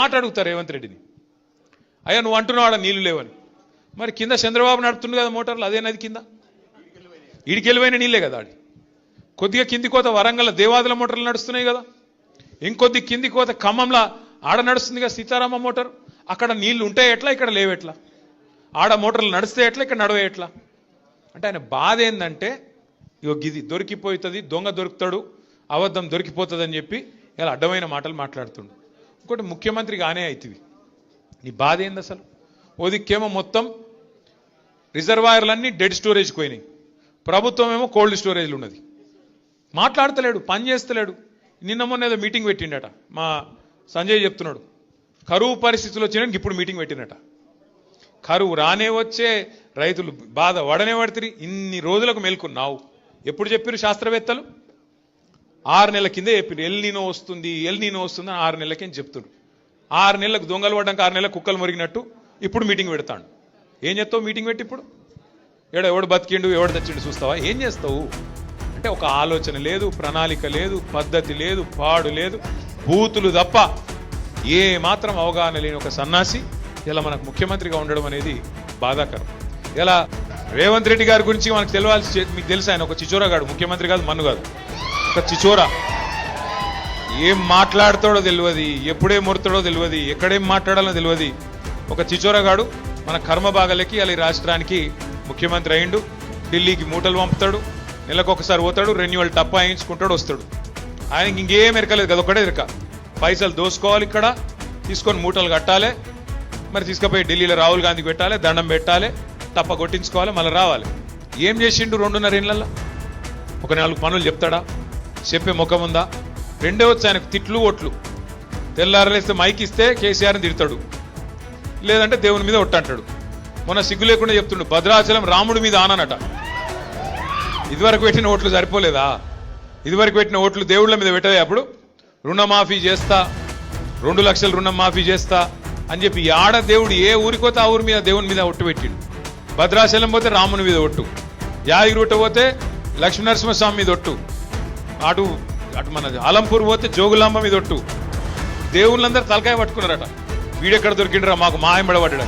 మాట అడుగుతారు రేవంత్ రెడ్డిని, అయ్యా నువ్వు అంటున్నావు ఆడ నీళ్లు లేవని. మరి కింద చంద్రబాబు నడుపుతుంది కదా మోటార్లు, అదే నది కింద ఈడికెళ్ళిపోయిన నీళ్ళే కదా ఆడి. కొద్దిగా కింది కోత వరంగల్ దేవాదుల మోటార్లు నడుస్తున్నాయి కదా, ఇంకొద్ది కింది కోత ఖమ్మంలో ఆడ నడుస్తుంది కదా సీతారామ మోటార్. అక్కడ నీళ్లు ఉంటాయి ఎట్లా, ఇక్కడ లేవెట్లా? ఆడ మోటార్లు నడిస్తే ఎట్లా, ఇక్కడ నడవే ఎట్లా? అంటే ఆయన బాధ ఏంటంటే ఇగో గిది దొరికిపోతుంది, దొంగ దొరుకుతాడు, అబద్ధం దొరికిపోతుంది అని చెప్పి ఇలా అడ్డమైన మాటలు మాట్లాడుతుండు. ఇంకోటి ముఖ్యమంత్రి గానే అవుతుంది, నీ బాధ ఏంది అసలు? ఓ దిక్కేమో మొత్తం రిజర్వాయర్లన్నీ డెడ్ స్టోరేజ్కి పోయినాయి, ప్రభుత్వం ఏమో కోల్డ్ స్టోరేజ్లు ఉన్నది. మాట్లాడతలేడు, పని చేస్తలేడు. నిన్న మొన్న ఏదో మీటింగ్ పెట్టిండట, మా సంజయ్ చెప్తున్నాడు, కరువు పరిస్థితులు వచ్చినాక ఇప్పుడు మీటింగ్ పెట్టినట. కరువు రానే వచ్చే రైతులు బాధ వడనే పడుతుంది. ఇన్ని రోజులకు మేల్కొన్నావు. ఎప్పుడు చెప్పారు శాస్త్రవేత్తలు? 6 నెలల కిందే చెప్పారు ఎల్నీనో వస్తుంది అని 6 నెలలకేం చెప్తున్నారు. 6 నెలలకు దొంగలు పడ్డాక 6 నెలలకు కుక్కలు మురిగినట్టు ఇప్పుడు మీటింగ్ పెడతాడు. ఏం చేస్తావు మీటింగ్ పెట్టి? ఇప్పుడు ఎవడు బతికిండు ఎవడు తెచ్చిండు చూస్తావా? ఏం చేస్తావు అంటే ఒక ఆలోచన లేదు, ప్రణాళిక లేదు, పద్ధతి లేదు, పాడు లేదు, బూతులు తప్ప ఏ మాత్రం అవగాహన లేని ఒక సన్నాసి ఇలా మనకు ముఖ్యమంత్రిగా ఉండడం అనేది బాధాకరం. ఇలా రేవంత్ రెడ్డి గారి గురించి మనకు తెలియాల్సి, మీకు తెలుసు ఆయన ఒక చిచోరగాడు, ముఖ్యమంత్రి కాదు, మన్ను కాదు, ఒక చిచోరా. ఏం మాట్లాడతాడో తెలియదు, ఎప్పుడేం ముడతాడో తెలియదు, ఎక్కడేం మాట్లాడాలో తెలియదు. ఒక చిచోరగాడు మన కర్మ బాగలకి అలా ఈ రాష్ట్రానికి ముఖ్యమంత్రి అయిండు. ఢిల్లీకి మూటలు పంపుతాడు, నెలకు ఒకసారి పోతాడు, రెన్యువల్ టప్పా వేయించుకుంటాడు, వస్తాడు. ఆయనకి ఇంకేం ఎరకలేదు కదా, ఒకటే ఎరక, పైసలు దోసుకోవాలి, ఇక్కడ తీసుకొని మూటలు కట్టాలి, మరి తీసుకుపోయి ఢిల్లీలో రాహుల్ గాంధీకి పెట్టాలి, దండం పెట్టాలి, తప్ప కొట్టించుకోవాలి, మళ్ళీ రావాలి. ఏం చేసిండు 2.5 ఏళ్ళల్లో? ఒక 4 పనులు చెప్తాడా? చెప్పే ముఖం ఉందా? రెండే వచ్చి ఆయనకు తిట్లు ఓట్లు. తెల్లారలేస్తే మైక్ ఇస్తే కేసీఆర్ని తిడతాడు, లేదంటే దేవుని మీద ఒట్టంటాడు. మొన్న సిగ్గు లేకుండా చెప్తుండు భద్రాచలం రాముడి మీద ఆననట. ఇదివరకు పెట్టిన ఓట్లు సరిపోలేదా? ఇదివరకు పెట్టిన ఓట్లు దేవుళ్ళ మీద పెట్టదే. అప్పుడు రుణమాఫీ చేస్తా, 2 లక్షల రుణం మాఫీ చేస్తా అని చెప్పి ఆడ దేవుడు ఏ ఊరికోతే ఆ ఊరి మీద దేవుని మీద ఒట్టు పెట్టిండు. భద్రాచలం పోతే రాముని మీద ఒట్టు, యాదగిరిగుట్ట పోతే లక్ష్మీనరసింహస్వామి మీద ఒట్టు, అటు మన అలంపూర్ పోతే జోగులాంబ మీద ఒట్టు. దేవుళ్ళందరూ తలకాయ పట్టుకున్నారట, వీడెక్కడ దొరికిండ్రా మాకు మాయంబడబడ్డాడు.